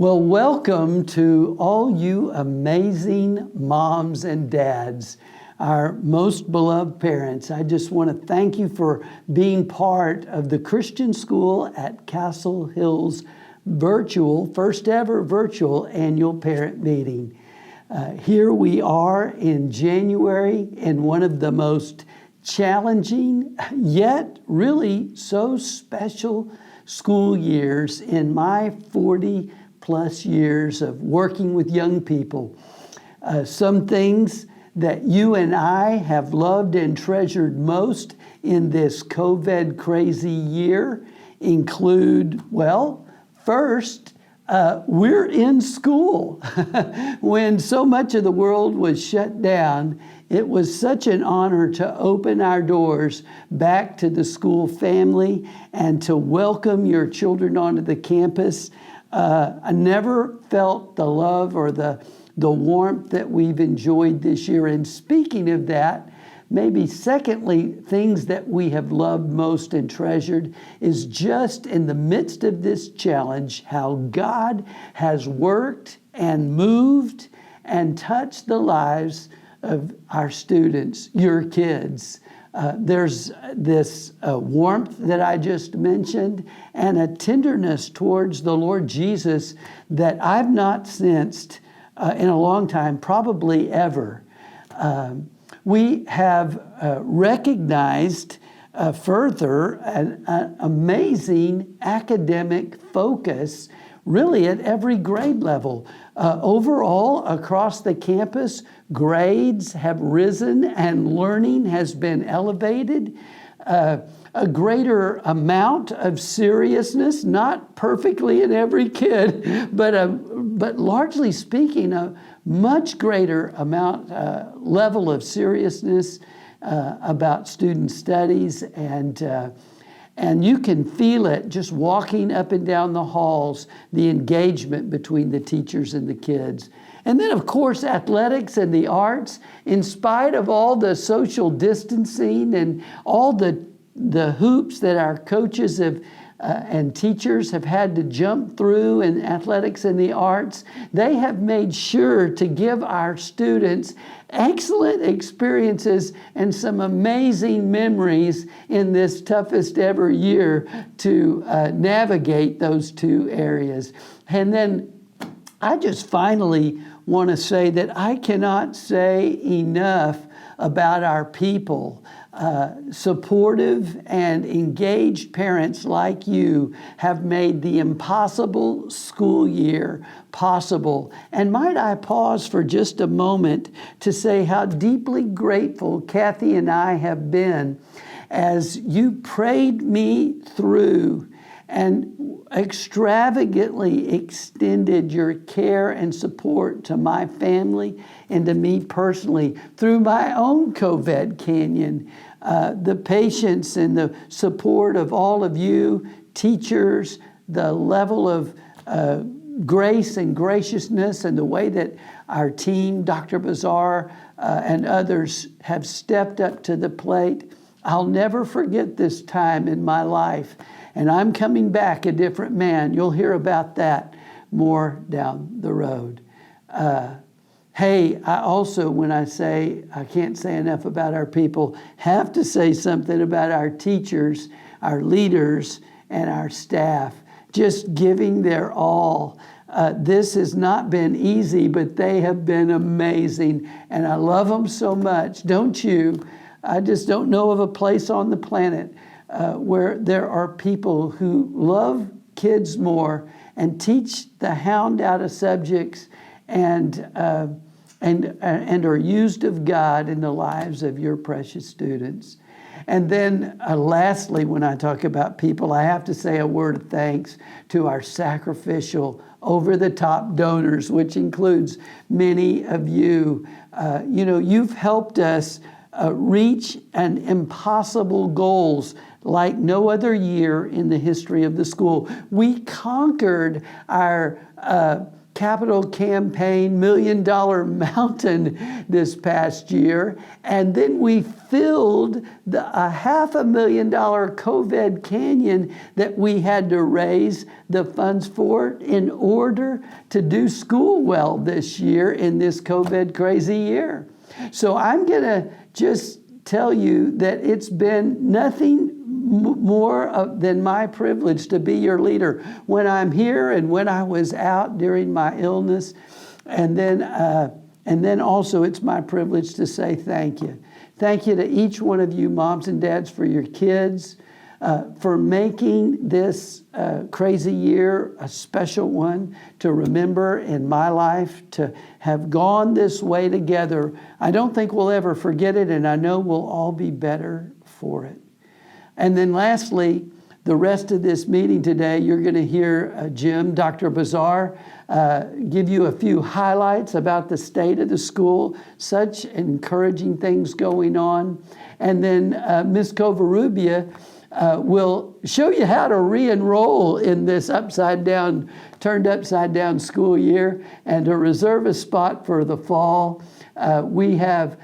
Well, welcome to all you amazing moms and dads, our most beloved parents. I just want to thank you for being part of the Christian School at Castle Hills first ever virtual annual parent meeting. Here we are in January in one of the most challenging, yet really so special school years in my 40 plus years of working with young people. Some things that you and I have loved and treasured most in this COVID crazy year include, well, first, we're in school. When so much of the world was shut down, it was such an honor to open our doors back to the school family and to welcome your children onto the campus. I never felt the love or the warmth that we've enjoyed this year. And speaking of that, maybe secondly, things that we have loved most and treasured is just in the midst of this challenge, how God has worked and moved and touched the lives of our students, your kids. There's this warmth that I just mentioned and a tenderness towards the Lord Jesus that I've not sensed in a long time, probably ever. We have recognized further an amazing academic focus really at every grade level. Overall, across the campus, grades have risen and learning has been elevated. A greater amount of seriousness, not perfectly in every kid, but largely speaking, a much greater level of seriousness about student studies, and you can feel it just walking up and down the halls, the engagement between the teachers and the kids. And then, of course, athletics and the arts, in spite of all the social distancing and all the hoops that our coaches have and teachers have had to jump through in athletics and the arts, they have made sure to give our students excellent experiences and some amazing memories in this toughest ever year to navigate those two areas. And then I just finally want to say that I cannot say enough about our people. Supportive and engaged parents like you have made the impossible school year possible. And might I pause for just a moment to say how deeply grateful Kathy and I have been as you prayed me through and extravagantly extended your care and support to my family and to me personally through my own COVID canyon. The patience and the support of all of you, teachers, the level of grace and graciousness and the way that our team, Dr. Bazar and others have stepped up to the plate. I'll never forget this time in my life. And I'm coming back a different man. You'll hear about that more down the road. Hey, I also, when I say I can't say enough about our people, have to say something about our teachers, our leaders, and our staff, just giving their all. This has not been easy, but they have been amazing, and I love them so much. Don't you? I just don't know of a place on the planet where there are people who love kids more and teach the hound out of subjects and are used of God in the lives of your precious students. And then lastly, when I talk about people, I have to say a word of thanks to our sacrificial, over-the-top donors, which includes many of you. You've helped us reach an impossible goals like no other year in the history of the school. We conquered our capital campaign $1 million mountain this past year, and then we filled the $500,000 COVID canyon that we had to raise the funds for in order to do school well this year in this COVID crazy year. So I'm going to just tell you that it's been nothing more than my privilege to be your leader when I'm here and when I was out during my illness. And then also it's my privilege to say thank you. Thank you to each one of you moms and dads for your kids, for making this crazy year a special one to remember in my life, to have gone this way together. I don't think we'll ever forget it, and I know we'll all be better for it. And then lastly, the rest of this meeting today, you're going to hear Jim, Dr. Bazar, give you a few highlights about the state of the school, such encouraging things going on. And then Ms. Covarubia will show you how to re-enroll in this turned upside down school year and to reserve a spot for the fall. We have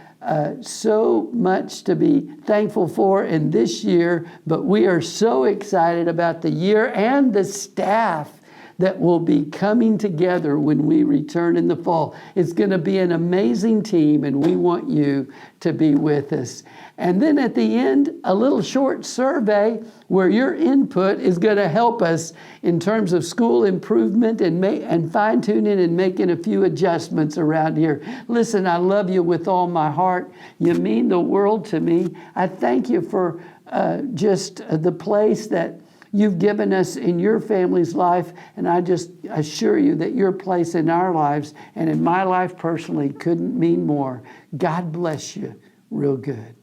so much to be thankful for in this year, but we are so excited about the year and the staff that will be coming together when we return in the fall. It's going to be an amazing team, and we want you to be with us. And then at the end, a little short survey where your input is going to help us in terms of school improvement and fine-tuning and making a few adjustments around here. Listen, I love you with all my heart. You mean the world to me. I thank you for just the place that you've given us in your family's life, and I just assure you that your place in our lives and in my life personally couldn't mean more. God bless you real good.